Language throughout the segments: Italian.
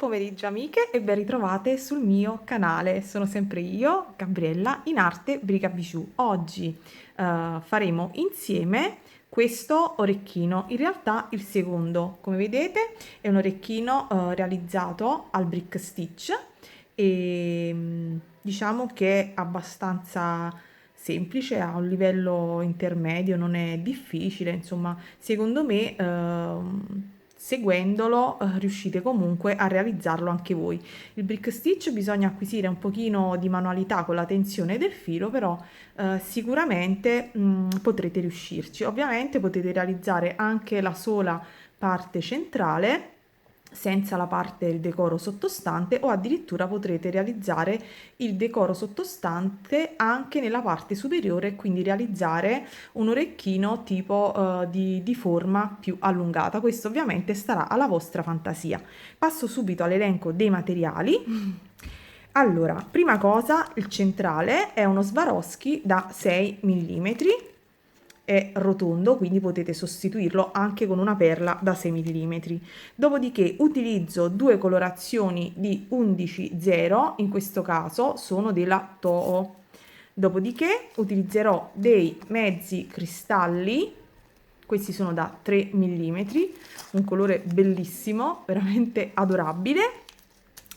pomeriggio amiche e ben ritrovate sul mio canale. Sono sempre io, Gabriella, in arte Briga Bijou. Oggi faremo insieme questo orecchino, in realtà il secondo. Come vedete è un orecchino realizzato al brick stitch e diciamo che è abbastanza semplice, a un livello intermedio, non è difficile, insomma, secondo me seguendolo riuscite comunque a realizzarlo anche voi. Il brick stitch bisogna acquisire un pochino di manualità con la tensione del filo, però sicuramente potrete riuscirci. Ovviamente potete realizzare anche la sola parte centrale senza la parte del decoro sottostante, o addirittura potrete realizzare il decoro sottostante anche nella parte superiore e quindi realizzare un orecchino tipo di forma più allungata. Questo ovviamente starà alla vostra fantasia. Passo subito all'elenco dei materiali. Allora, prima cosa, il centrale è uno Swarovski da 6 mm, è rotondo, quindi potete sostituirlo anche con una perla da 6 mm. Dopodiché utilizzo due colorazioni di 11-0, in questo caso sono della Toho. Dopodiché utilizzerò dei mezzi cristalli, questi sono da 3 mm, un colore bellissimo, veramente adorabile.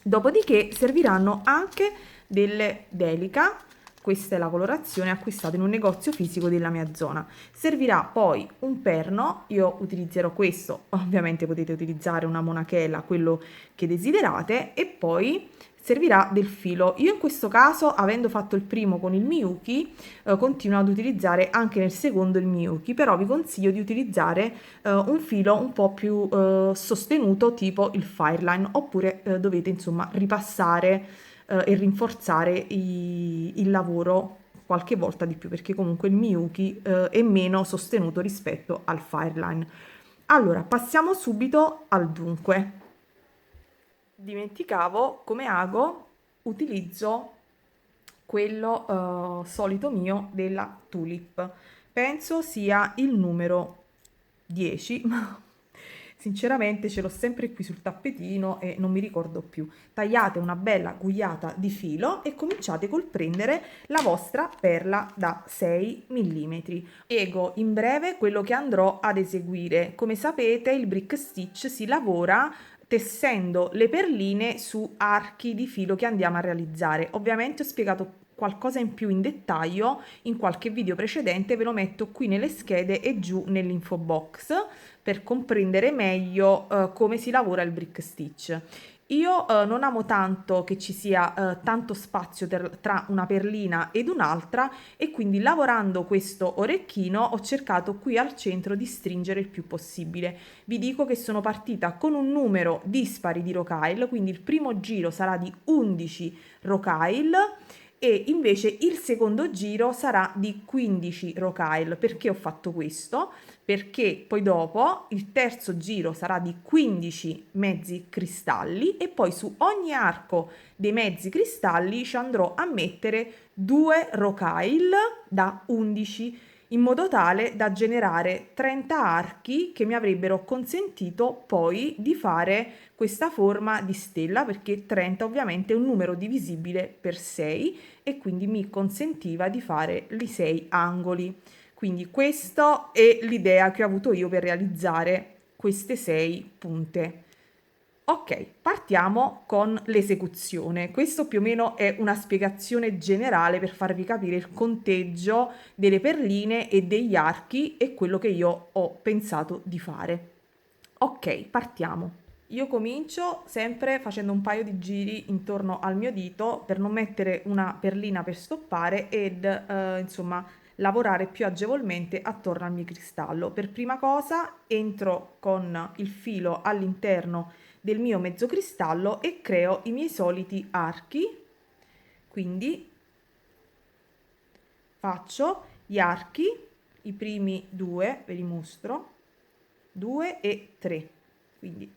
Dopodiché serviranno anche delle Delica, questa è la colorazione acquistata in un negozio fisico della mia zona. Servirà poi un perno, io utilizzerò questo, ovviamente potete utilizzare una monachella, quello che desiderate, e poi servirà del filo. Io in questo caso, avendo fatto il primo con il Miyuki, continuo ad utilizzare anche nel secondo il Miyuki, però vi consiglio di utilizzare un filo un po' più sostenuto, tipo il Fireline, oppure dovete insomma ripassare e rinforzare il lavoro qualche volta di più, perché comunque il Miyuki è meno sostenuto rispetto al Fireline. Allora, passiamo subito al dunque. Dimenticavo, come ago utilizzo quello solito mio della Tulip. Penso sia il numero 10, ma sinceramente ce l'ho sempre qui sul tappetino e non mi ricordo più. Tagliate una bella gugliata di filo e cominciate col prendere la vostra perla da 6 mm. Spiego in breve quello che andrò ad eseguire. Come sapete, il brick stitch si lavora tessendo le perline su archi di filo che andiamo a realizzare. Ovviamente ho spiegato qualcosa in più in dettaglio in qualche video precedente, ve lo metto qui nelle schede e giù nell'info box per comprendere meglio come si lavora il brick stitch. Io non amo tanto che ci sia tanto spazio tra una perlina ed un'altra, e quindi lavorando questo orecchino ho cercato qui al centro di stringere il più possibile. Vi dico che sono partita con un numero dispari di rocaille, quindi il primo giro sarà di 11 rocaille e invece il secondo giro sarà di 15 rocaille. Perché ho fatto questo? Perché poi dopo il terzo giro sarà di 15 mezzi cristalli e poi su ogni arco dei mezzi cristalli ci andrò a mettere 2 rocaille da 11, in modo tale da generare 30 archi che mi avrebbero consentito poi di fare questa forma di stella, perché 30 ovviamente è un numero divisibile per 6 e quindi mi consentiva di fare i 6 angoli. Quindi questa è l'idea che ho avuto io per realizzare queste 6 punte. Ok, partiamo con l'esecuzione. Questo più o meno è una spiegazione generale per farvi capire il conteggio delle perline e degli archi e quello che io ho pensato di fare. Ok, partiamo. Io comincio sempre facendo un paio di giri intorno al mio dito per non mettere una perlina per stoppare ed insomma lavorare più agevolmente attorno al mio cristallo. Per prima cosa entro con il filo all'interno del mio mezzo cristallo e creo i miei soliti archi, quindi faccio gli archi, i primi due, ve li mostro, 2 e 3, quindi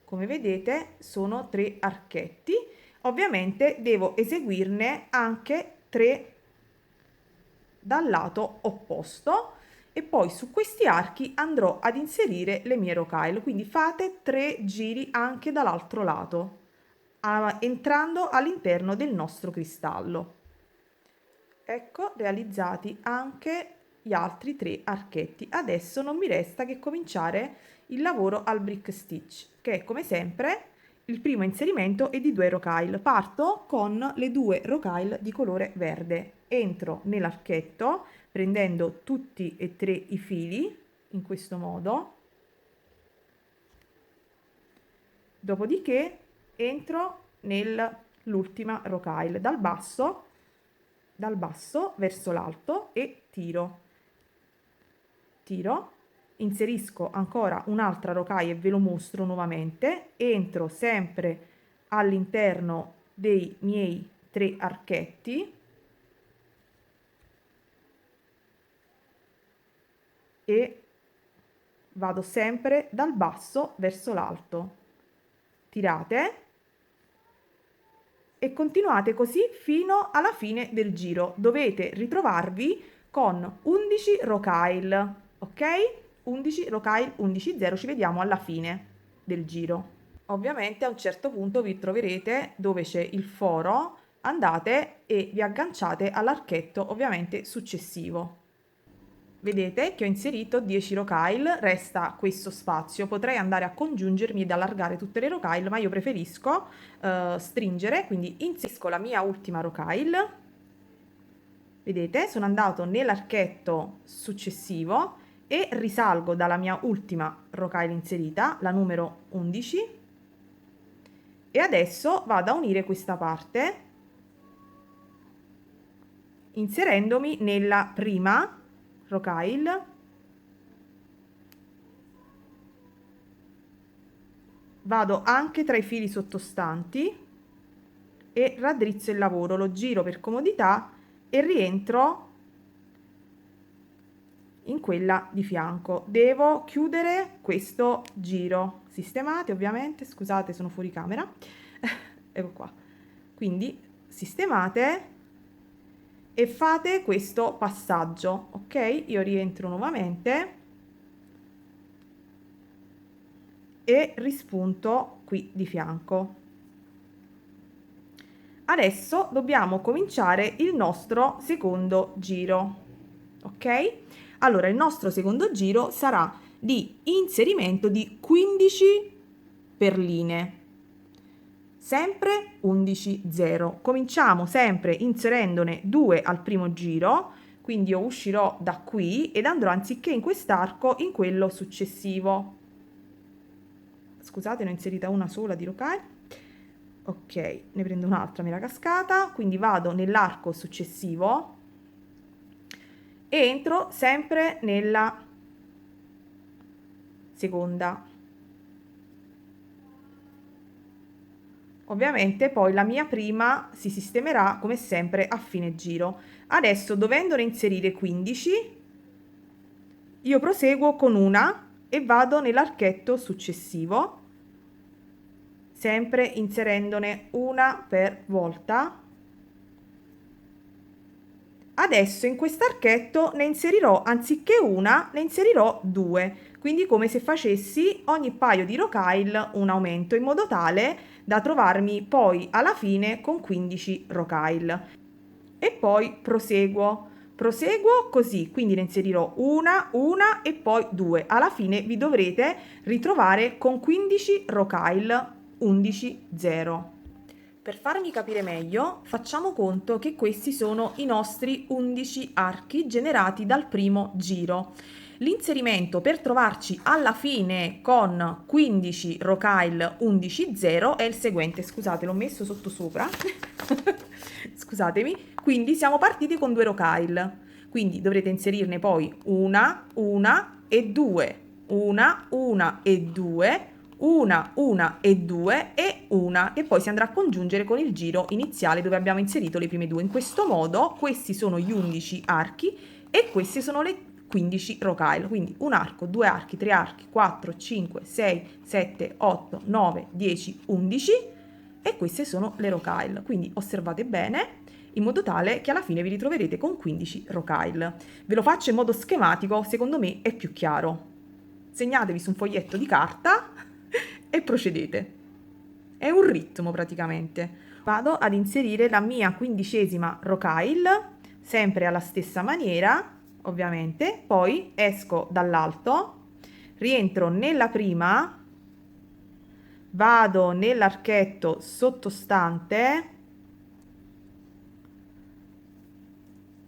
come vedete sono 3 archetti. Ovviamente devo eseguirne anche 3 dal lato opposto e poi su questi archi andrò ad inserire le mie rocaille, quindi fate 3 giri anche dall'altro lato, entrando all'interno del nostro cristallo. Ecco realizzati anche gli altri 3 archetti. Adesso non mi resta che cominciare il lavoro al brick stitch, che è come sempre il primo inserimento è di 2 rocaille. Parto con le 2 rocaille di colore verde, entro nell'archetto prendendo tutti e 3 i fili in questo modo, dopodiché entro nell'ultima rocaille dal basso verso l'alto e tiro, inserisco ancora un'altra rocaille e ve lo mostro nuovamente, entro sempre all'interno dei miei 3 archetti e vado sempre dal basso verso l'alto, tirate e continuate così fino alla fine del giro. Dovete ritrovarvi con 11 rocaille, ok? 11 rocaille, 11 0, ci vediamo alla fine del giro. Ovviamente a un certo punto vi troverete dove c'è il foro, andate e vi agganciate all'archetto ovviamente successivo. Vedete che ho inserito 10 rocaille, resta questo spazio, potrei andare a congiungermi ed allargare tutte le rocaille, ma io preferisco stringere, quindi inserisco la mia ultima rocaille. Vedete, sono andato nell'archetto successivo e risalgo dalla mia ultima rocaille inserita, la numero 11, e adesso vado a unire questa parte inserendomi nella prima rocaille, vado anche tra i fili sottostanti e raddrizzo il lavoro, lo giro per comodità e rientro in quella di fianco. Devo chiudere questo giro, sistemate ovviamente, scusate sono fuori camera, ecco qua, quindi sistemate e fate questo passaggio, ok? Io rientro nuovamente e rispunto qui di fianco. Adesso dobbiamo cominciare il nostro secondo giro, ok? Allora il nostro secondo giro sarà di inserimento di 15 perline, sempre 11 0. Cominciamo sempre inserendone 2 al primo giro, quindi io uscirò da qui ed andrò anziché in quest'arco in quello successivo. Scusate, ne ho inserita una sola di rocaille. Ok, ne prendo un'altra, mi era cascata, quindi vado nell'arco successivo e entro sempre nella seconda. Ovviamente poi la mia prima si sistemerà come sempre a fine giro. Adesso, dovendone inserire 15, io proseguo con una e vado nell'archetto successivo, sempre inserendone una per volta. Adesso in quest'archetto ne inserirò, anziché una, ne inserirò 2, quindi come se facessi ogni paio di rocaille un aumento, in modo tale da trovarmi poi alla fine con 15 rocaille. E poi proseguo così, quindi ne inserirò una e poi 2. Alla fine vi dovrete ritrovare con 15 rocaille, 11 0. Per farmi capire meglio, facciamo conto che questi sono i nostri 11 archi generati dal primo giro. L'inserimento per trovarci alla fine con 15 rocaille 11 0 è il seguente. Scusate, l'ho messo sotto sopra. Scusatemi. Quindi siamo partiti con 2 rocaille. Quindi dovrete inserirne poi una e 2, una e 2, una e 2 e una, che poi si andrà a congiungere con il giro iniziale dove abbiamo inserito le prime 2. In questo modo questi sono gli 11 archi e queste sono le 15 rocaille, quindi un arco, 2 archi, 3 archi, 4, 5, 6, 7, 8, 9, 10, 11 e queste sono le rocaille. Quindi osservate bene in modo tale che alla fine vi ritroverete con 15 rocaille. Ve lo faccio in modo schematico, secondo me è più chiaro. Segnatevi su un foglietto di carta e procedete. È un ritmo praticamente. Vado ad inserire la mia 15ª rocaille, sempre alla stessa maniera, ovviamente, poi esco dall'alto, rientro nella prima, vado nell'archetto sottostante,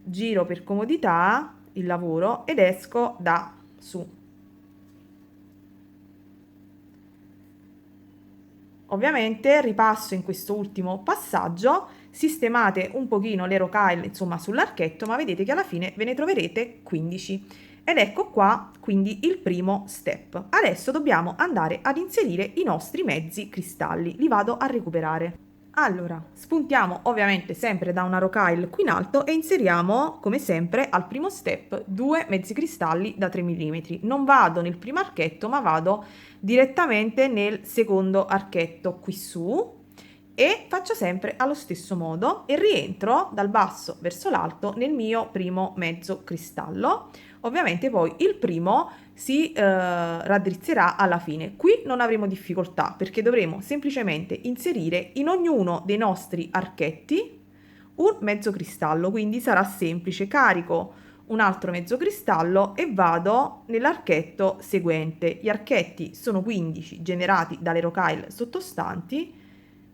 giro per comodità il lavoro ed esco da su. Ovviamente ripasso in questo ultimo passaggio, sistemate un pochino le rocaille insomma sull'archetto, ma vedete che alla fine ve ne troverete 15. Ed ecco qua quindi il primo step. Adesso dobbiamo andare ad inserire i nostri mezzi cristalli, li vado a recuperare. Allora, spuntiamo ovviamente sempre da una rocaille qui in alto e inseriamo come sempre al primo step 2 mezzi cristalli da 3 mm. Non vado nel primo archetto ma vado direttamente nel secondo archetto qui su e faccio sempre allo stesso modo e rientro dal basso verso l'alto nel mio primo mezzo cristallo. Ovviamente poi il primo si raddrizzerà alla fine. Qui non avremo difficoltà perché dovremo semplicemente inserire in ognuno dei nostri archetti un mezzo cristallo, quindi sarà semplice. Carico un altro mezzo cristallo e vado nell'archetto seguente. Gli archetti sono 15 generati dalle rocaille sottostanti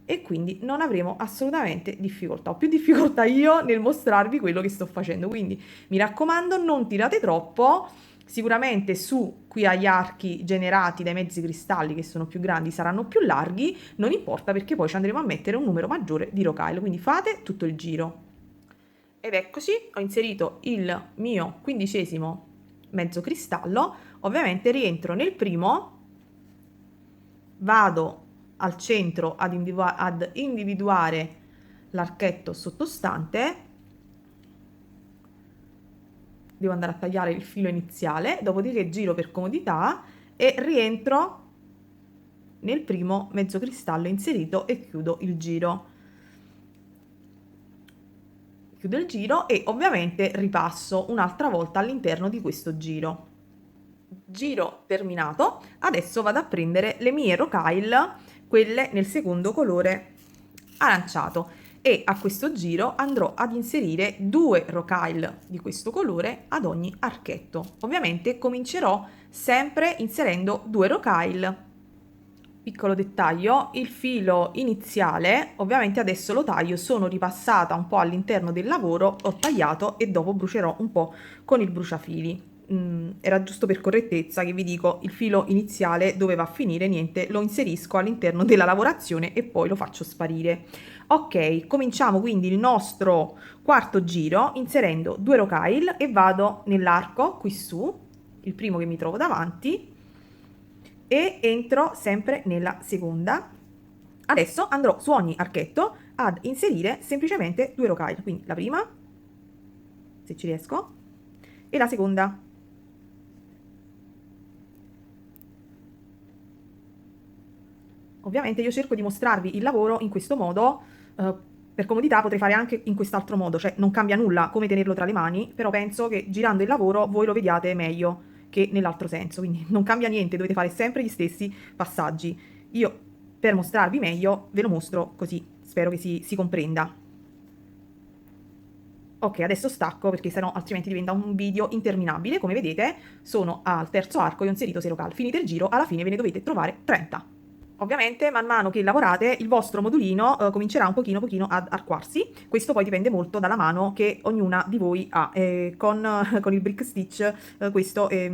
e quindi non avremo assolutamente difficoltà. Ho più difficoltà io nel mostrarvi quello che sto facendo, quindi mi raccomando non tirate troppo. Sicuramente su qui agli archi generati dai mezzi cristalli che sono più grandi saranno più larghi, non importa perché poi ci andremo a mettere un numero maggiore di rocaille, quindi fate tutto il giro. Ed eccoci, ho inserito il mio 15° mezzo cristallo, ovviamente rientro nel primo, vado al centro ad individuare l'archetto sottostante, devo andare a tagliare il filo iniziale, dopodiché giro per comodità e rientro nel primo mezzo cristallo inserito e chiudo il giro. Chiudo il giro e ovviamente ripasso un'altra volta all'interno di questo giro. Giro terminato, adesso vado a prendere le mie rocaille, quelle nel secondo colore aranciato, e a questo giro andrò ad inserire 2 rocaille di questo colore ad ogni archetto. Ovviamente comincerò sempre inserendo 2 rocaille. Piccolo dettaglio, il filo iniziale ovviamente adesso lo taglio, sono ripassata un po' all'interno del lavoro, ho tagliato e dopo brucerò un po' con il bruciafili. Era giusto per correttezza che vi dico il filo iniziale dove va a finire, niente, lo inserisco all'interno della lavorazione e poi lo faccio sparire. Ok, cominciamo quindi il nostro quarto giro inserendo 2 rocaille e vado nell'arco qui su, il primo che mi trovo davanti, e entro sempre nella seconda. Adesso andrò su ogni archetto ad inserire semplicemente 2 rocaille, quindi la prima, se ci riesco, e la seconda. Ovviamente io cerco di mostrarvi il lavoro in questo modo, per comodità potrei fare anche in quest'altro modo, cioè non cambia nulla come tenerlo tra le mani, però penso che girando il lavoro voi lo vediate meglio che nell'altro senso, quindi non cambia niente, dovete fare sempre gli stessi passaggi. Io per mostrarvi meglio ve lo mostro così, spero che si comprenda. Ok, adesso stacco perché sennò altrimenti diventa un video interminabile. Come vedete sono al terzo arco e ho inserito 0 cal. Finite il giro, alla fine ve ne dovete trovare 30. Ovviamente man mano che lavorate il vostro modulino comincerà un pochino ad arcuarsi, questo poi dipende molto dalla mano che ognuna di voi ha, con il brick stitch questo è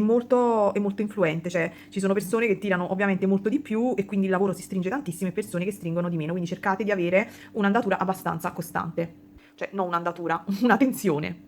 molto influente, cioè ci sono persone che tirano ovviamente molto di più e quindi il lavoro si stringe tantissimo e persone che stringono di meno, quindi cercate di avere un'andatura abbastanza costante, cioè non un'andatura, una tensione.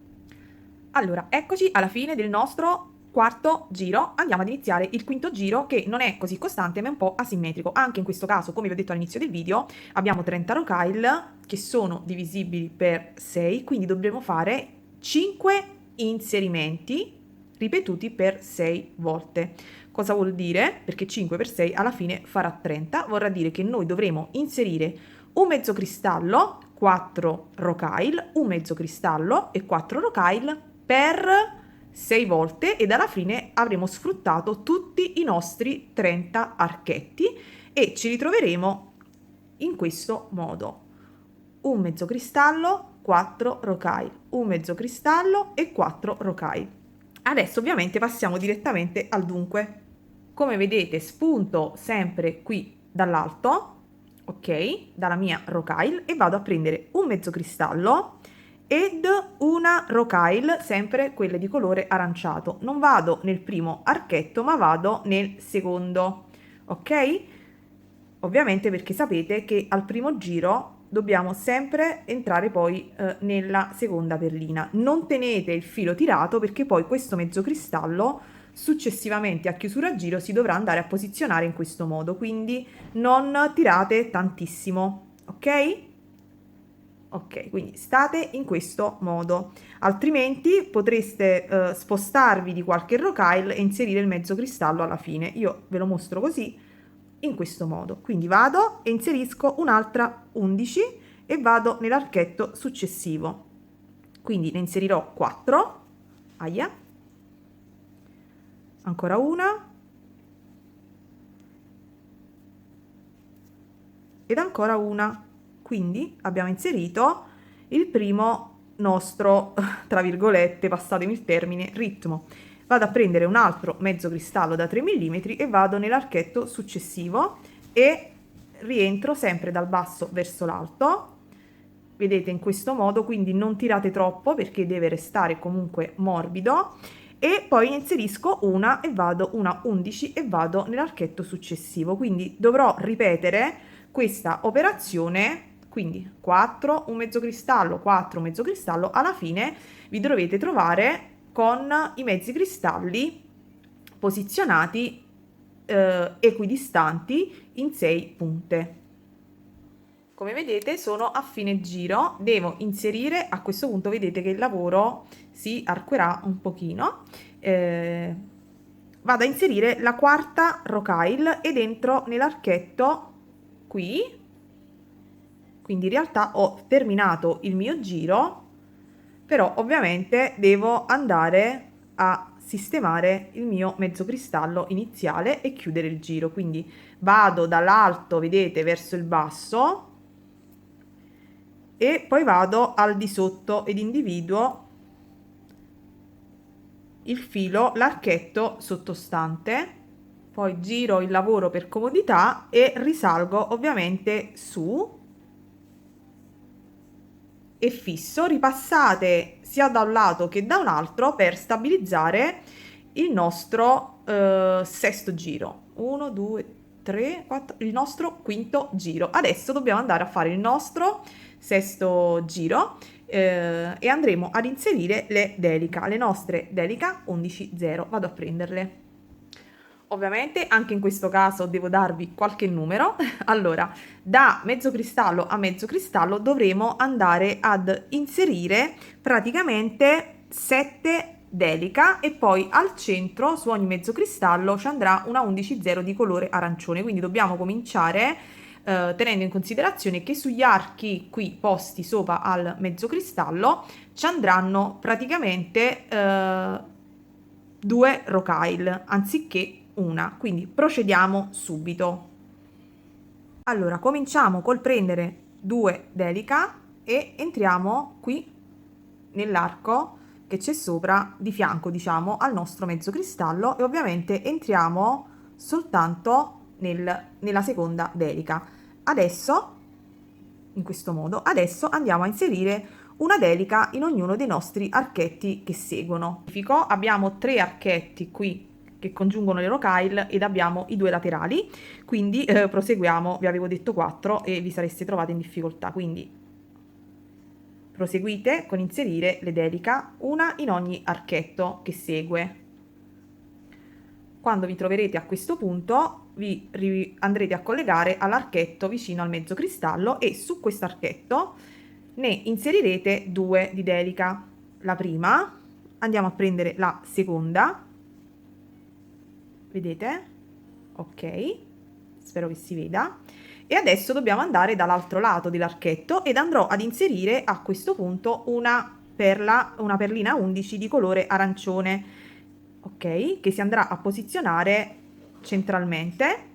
Allora, eccoci alla fine del nostro quarto giro, andiamo ad iniziare il quinto giro che non è così costante ma è un po' asimmetrico. Anche in questo caso, come vi ho detto all'inizio del video, abbiamo 30 rocaille che sono divisibili per 6, quindi dovremo fare 5 inserimenti ripetuti per 6 volte. Cosa vuol dire? Perché 5 per 6 alla fine farà 30, vorrà dire che noi dovremo inserire un mezzo cristallo 4 rocaille, un mezzo cristallo e 4 rocaille per 6 volte, ed alla fine avremo sfruttato tutti i nostri 30 archetti e ci ritroveremo in questo modo: un mezzo cristallo, 4 rocaille, un mezzo cristallo e 4 rocaille. Adesso ovviamente passiamo direttamente al dunque. Come vedete spunto sempre qui dall'alto, ok, dalla mia rocaille, e vado a prendere un mezzo cristallo ed una rocaille, sempre quelle di colore aranciato. Non vado nel primo archetto ma vado nel secondo, ok? Ovviamente perché sapete che al primo giro dobbiamo sempre entrare poi nella seconda perlina. Non tenete il filo tirato, perché poi questo mezzo cristallo successivamente a chiusura giro si dovrà andare a posizionare in questo modo, quindi non tirate tantissimo, ok? Ok, quindi state in questo modo, altrimenti potreste spostarvi di qualche rocaille e inserire il mezzo cristallo alla fine. Io ve lo mostro così, in questo modo. Quindi vado e inserisco un'altra 11 e vado nell'archetto successivo. Quindi ne inserirò 4, aia, ancora una ed ancora una. Quindi abbiamo inserito il primo nostro, tra virgolette, passatemi il termine, ritmo. Vado a prendere un altro mezzo cristallo da 3 mm e vado nell'archetto successivo e rientro sempre dal basso verso l'alto. Vedete, in questo modo, quindi non tirate troppo perché deve restare comunque morbido, e poi inserisco una e vado una 11 e vado nell'archetto successivo. Quindi dovrò ripetere questa operazione, quindi 4 un mezzo cristallo, 4 un mezzo cristallo, alla fine vi dovete trovare con i mezzi cristalli posizionati equidistanti in 6 punte. Come vedete sono a fine giro, devo inserire, a questo punto vedete che il lavoro si arcuerà un pochino, vado a inserire la quarta rocaille ed entro nell'archetto qui, quindi in realtà ho terminato il mio giro, però ovviamente devo andare a sistemare il mio mezzo cristallo iniziale e chiudere il giro. Quindi vado dall'alto, vedete, verso il basso e poi vado al di sotto ed individuo il filo, l'archetto sottostante, poi giro il lavoro per comodità e risalgo ovviamente su e fisso. Ripassate sia da un lato che da un altro per stabilizzare il nostro sesto giro. 1 2 3 4, il nostro quinto giro. Adesso dobbiamo andare a fare il nostro sesto giro e andremo ad inserire le delica, le nostre delica 11,0. Vado a prenderle. Ovviamente anche in questo caso devo darvi qualche numero. Allora, da mezzo cristallo a mezzo cristallo dovremo andare ad inserire praticamente 7 delica, e poi al centro su ogni mezzo cristallo ci andrà una 11,0 di colore arancione. Quindi dobbiamo cominciare tenendo in considerazione che sugli archi qui posti sopra al mezzo cristallo ci andranno praticamente 2 rocaille anziché una, quindi procediamo subito. Allora cominciamo col prendere 2 delica e entriamo qui nell'arco che c'è sopra di fianco, diciamo, al nostro mezzo cristallo, e ovviamente entriamo soltanto nella seconda delica. Adesso, in questo modo, adesso andiamo a inserire una delica in ognuno dei nostri archetti che seguono. Abbiamo 3 archetti qui che congiungono le rocaille ed abbiamo i 2 laterali, quindi proseguiamo. Vi avevo detto 4 e vi sareste trovati in difficoltà, quindi proseguite con inserire le delica, una in ogni archetto che segue. Quando vi troverete a questo punto vi andrete a collegare all'archetto vicino al mezzo cristallo e su questo archetto ne inserirete 2 di delica. La prima, andiamo a prendere la seconda, vedete? Ok, spero che si veda. E adesso dobbiamo andare dall'altro lato dell'archetto ed andrò ad inserire a questo punto una perlina 11 di colore arancione, ok? Che si andrà a posizionare centralmente.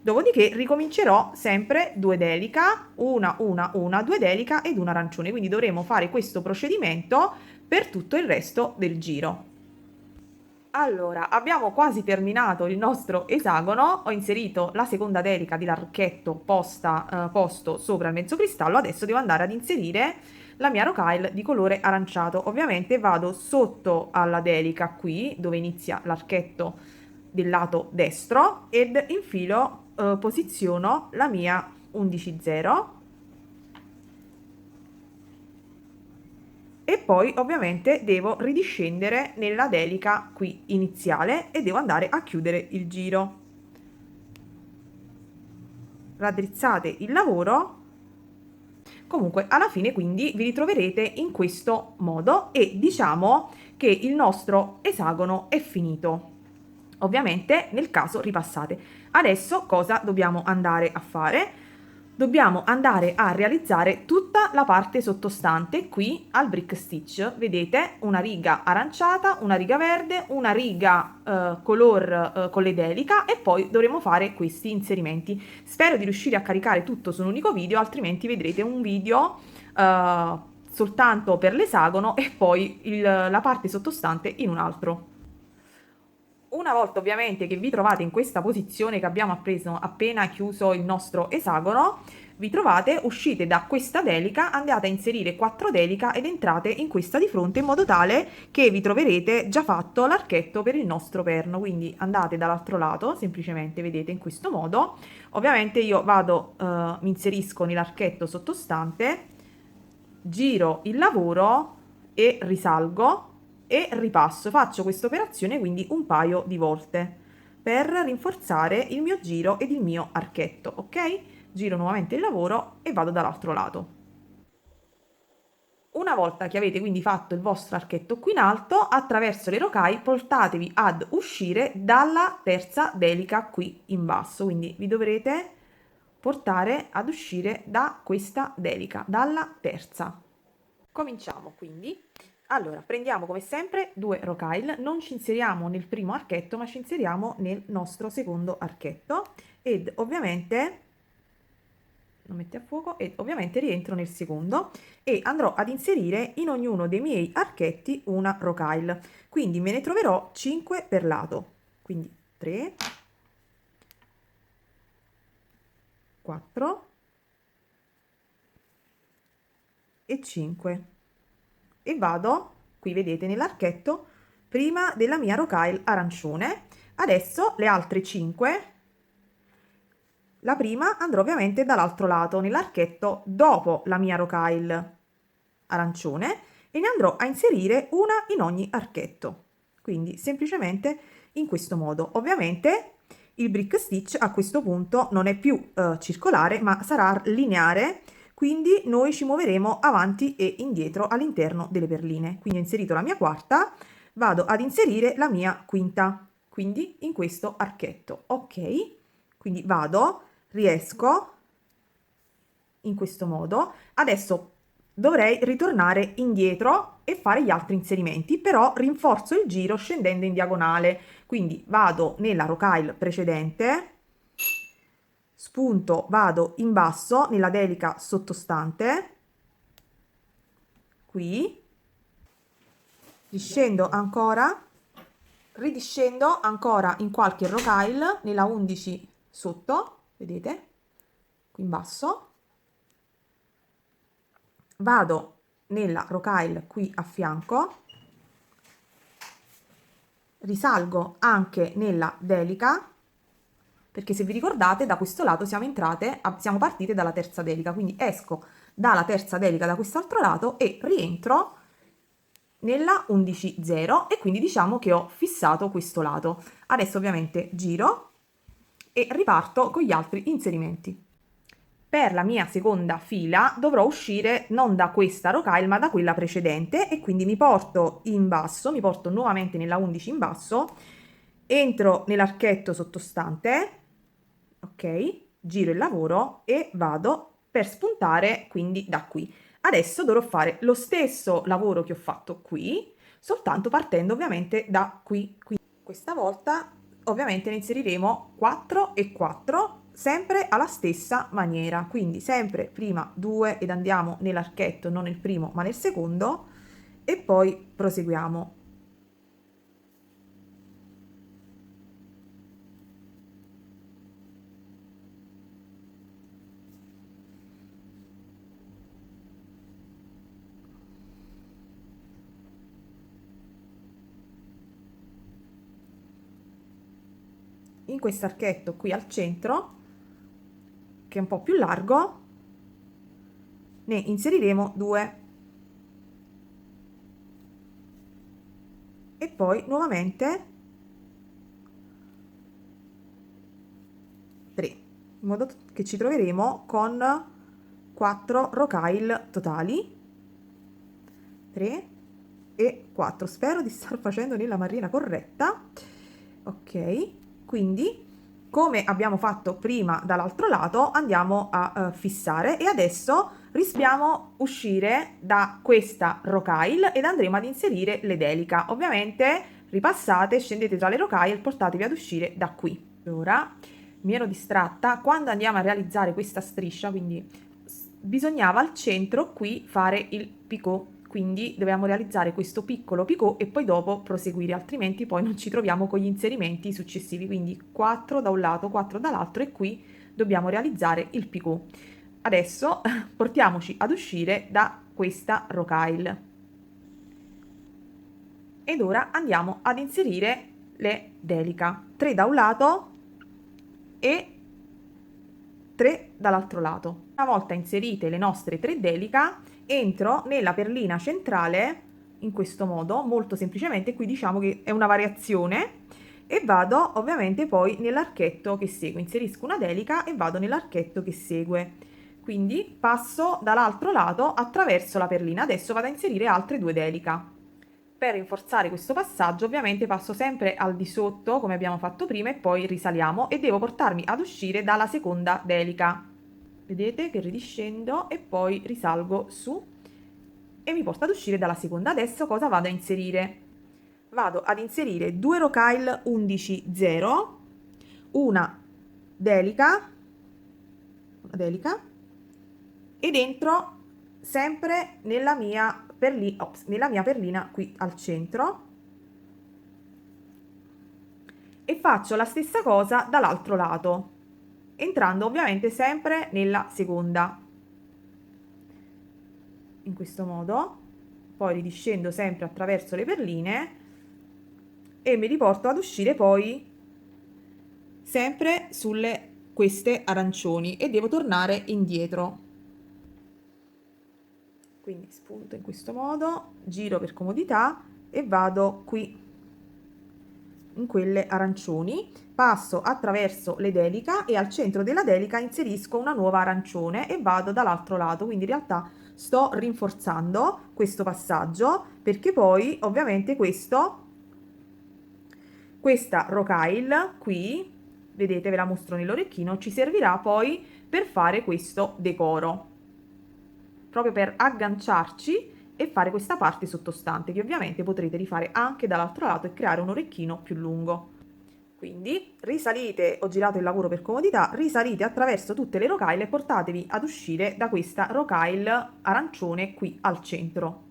Dopodiché ricomincerò sempre 2 delica, una, 2 delica ed una arancione, quindi dovremo fare questo procedimento per tutto il resto del giro. Allora, abbiamo quasi terminato il nostro esagono, ho inserito la seconda delica dell'archetto posto sopra il mezzocristallo, adesso devo andare ad inserire la mia rocaille di colore aranciato. Ovviamente vado sotto alla delica qui, dove inizia l'archetto del lato destro, ed infilo, posiziono la mia 11,0 e poi ovviamente devo ridiscendere nella delica qui iniziale e devo andare a chiudere il giro. Raddrizzate il lavoro. Comunque alla fine quindi vi ritroverete in questo modo e diciamo che il nostro esagono è finito. Ovviamente nel caso ripassate. Adesso cosa dobbiamo andare a fare? Dobbiamo andare a realizzare tutta la parte sottostante qui al brick stitch. Vedete una riga aranciata, una riga verde, una riga color con le delica e poi dovremo fare questi inserimenti. Spero di riuscire a caricare tutto su un unico video, altrimenti vedrete un video soltanto per l'esagono e poi la parte sottostante in un altro. Una volta ovviamente che vi trovate in questa posizione che abbiamo appreso appena chiuso il nostro esagono, vi trovate, uscite da questa delica, andate a inserire 4 delica ed entrate in questa di fronte in modo tale che vi troverete già fatto l'archetto per il nostro perno. Quindi andate dall'altro lato, semplicemente vedete in questo modo. Ovviamente io vado, mi inserisco nell'archetto sottostante, giro il lavoro e risalgo e ripasso. Faccio questa operazione quindi un paio di volte per rinforzare il mio giro ed il mio archetto, ok? Giro nuovamente il lavoro e vado dall'altro lato. Una volta che avete quindi fatto il vostro archetto qui in alto, attraverso le rocaille portatevi ad uscire dalla terza delica qui in basso, quindi vi dovrete portare ad uscire da questa delica, dalla terza. Cominciamo quindi. Allora, prendiamo come sempre 2 rocaille, non ci inseriamo nel primo archetto, ma ci inseriamo nel nostro secondo archetto ed ovviamente, non metti a fuoco, ed ovviamente rientro nel secondo e andrò ad inserire in ognuno dei miei archetti una rocaille. Quindi me ne troverò 5 per lato, quindi 3, 4 e 5. E vado, qui vedete nell'archetto, prima della mia rocaille arancione. Adesso le altre 5, la prima andrò ovviamente dall'altro lato nell'archetto dopo la mia rocaille arancione e ne andrò a inserire una in ogni archetto, quindi semplicemente in questo modo. Ovviamente il brick stitch a questo punto non è più circolare ma sarà lineare, quindi noi ci muoveremo avanti e indietro all'interno delle perline. Quindi ho inserito la mia quarta, vado ad inserire la mia quinta, quindi in questo archetto, ok? Quindi vado, riesco in questo modo. Adesso dovrei ritornare indietro e fare gli altri inserimenti, però rinforzo il giro scendendo in diagonale. Quindi vado nella rocaille precedente, spunto, vado in basso nella delica sottostante, qui, discendo ancora, ridiscendo ancora in qualche rocaille nella 11 sotto, vedete, qui in basso, vado nella rocaille qui a fianco, risalgo anche nella delica, perché se vi ricordate da questo lato siamo partite dalla terza delica, quindi esco dalla terza delica da quest'altro lato e rientro nella 11,0 e quindi diciamo che ho fissato questo lato. Adesso ovviamente giro e riparto con gli altri inserimenti. Per la mia seconda fila dovrò uscire non da questa rocaille ma da quella precedente e quindi mi porto in basso, mi porto nuovamente nella 11 in basso, entro nell'archetto sottostante, ok? giro il lavoro e vado per spuntare quindi da qui. Adesso dovrò fare lo stesso lavoro che ho fatto qui, soltanto partendo ovviamente da qui. Questa volta ovviamente ne inseriremo 4 e 4 sempre alla stessa maniera, quindi sempre prima 2 ed andiamo nell'archetto, non nel primo ma nel secondo, e poi proseguiamo. In questo archetto qui al centro, che è un po' più largo, ne inseriremo 2 e poi nuovamente 3, in modo che ci troveremo con 4 rocaille totali, 3 e 4. Spero di star facendo nella marrina corretta. Ok, quindi come abbiamo fatto prima dall'altro lato andiamo a fissare, e adesso rischiamo uscire da questa rocaille ed andremo ad inserire l'edelica. Ovviamente ripassate, scendete tra le rocaille e portatevi ad uscire da qui. Ora mi ero distratta quando andiamo a realizzare questa striscia, quindi bisognava al centro qui fare il picot, quindi dobbiamo realizzare questo piccolo picot e poi dopo proseguire, altrimenti poi non ci troviamo con gli inserimenti successivi, quindi 4 da un lato, 4 dall'altro, e qui dobbiamo realizzare il picot. Adesso portiamoci ad uscire da questa rocaille ed ora andiamo ad inserire le delica, 3 da un lato e 3 dall'altro lato. Una volta inserite le nostre 3 delica, entro nella perlina centrale in questo modo, molto semplicemente. Qui diciamo che è una variazione, e vado ovviamente poi nell'archetto che segue, inserisco una delica e vado nell'archetto che segue, quindi passo dall'altro lato attraverso la perlina. Adesso vado a inserire altre 2 delica. Per rinforzare questo passaggio ovviamente passo sempre al di sotto come abbiamo fatto prima e poi risaliamo, e devo portarmi ad uscire dalla seconda delica. Vedete che ridiscendo e poi risalgo su e mi porta ad uscire dalla seconda. Adesso cosa vado a inserire? Vado ad inserire 2 rocaille 11,0, una delica e dentro sempre nella mia perlina qui al centro, e faccio la stessa cosa dall'altro lato, entrando ovviamente sempre nella seconda, in questo modo. Poi ridiscendo sempre attraverso le perline e mi riporto ad uscire poi sempre sulle queste arancioni e devo tornare indietro. Quindi spunto in questo modo, giro per comodità e vado qui in quelle arancioni, passo attraverso le delica e al centro della delica inserisco una nuova arancione e vado dall'altro lato. Quindi in realtà sto rinforzando questo passaggio, perché poi ovviamente questa rocaille qui, vedete, ve la mostro nell'orecchino, ci servirà poi per fare questo decoro, proprio per agganciarci e fare questa parte sottostante, che ovviamente potrete rifare anche dall'altro lato e creare un orecchino più lungo. Quindi risalite, ho girato il lavoro per comodità, risalite attraverso tutte le rocaille e portatevi ad uscire da questa rocaille arancione qui al centro.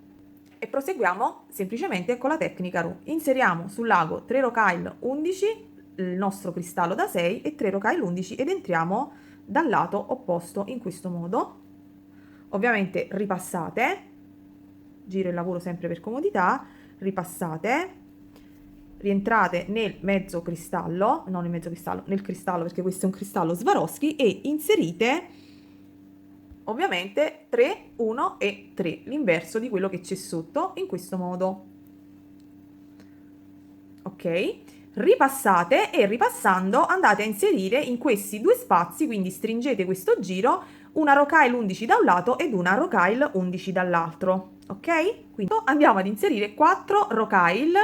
E proseguiamo semplicemente con la tecnica RU. Inseriamo sull'ago 3 rocaille 11, il nostro cristallo da 6 e 3 rocaille 11 ed entriamo dal lato opposto in questo modo. Ovviamente ripassate, giro il lavoro sempre per comodità, ripassate, rientrate nel mezzo cristallo, non nel mezzo cristallo, nel cristallo, perché questo è un cristallo Swarovski, e inserite ovviamente 3, 1 e 3, l'inverso di quello che c'è sotto, in questo modo. Ok? Ripassate e ripassando andate a inserire in questi due spazi, quindi stringete questo giro, una rocaille 11 da un lato ed una rocaille 11 dall'altro. Ok? Quindi andiamo ad inserire 4 rocaille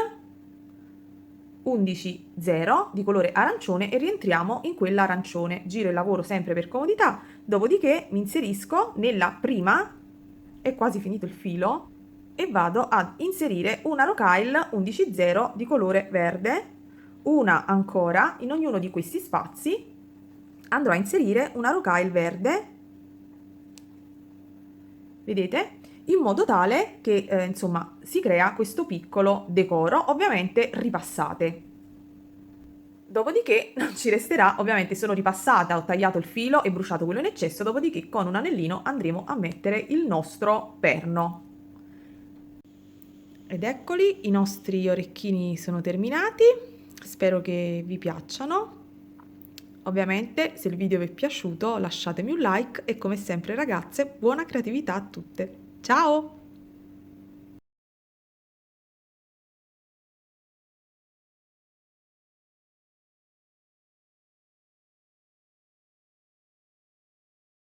11 0 di colore arancione e rientriamo in quella arancione. Giro il lavoro sempre per comodità, dopodiché mi inserisco nella prima, è quasi finito il filo, e vado ad inserire una rocaille 11 0 di colore verde, una ancora in ognuno di questi spazi. Andrò a inserire una rocaille verde, vedete? In modo tale che insomma si crea questo piccolo decoro, ovviamente ripassate. Dopodiché non ci resterà, ovviamente sono ripassata, ho tagliato il filo e bruciato quello in eccesso, dopodiché con un anellino andremo a mettere il nostro perno. Ed eccoli, i nostri orecchini sono terminati, spero che vi piacciono. Ovviamente se il video vi è piaciuto lasciatemi un like e come sempre ragazze buona creatività a tutte. Ciao!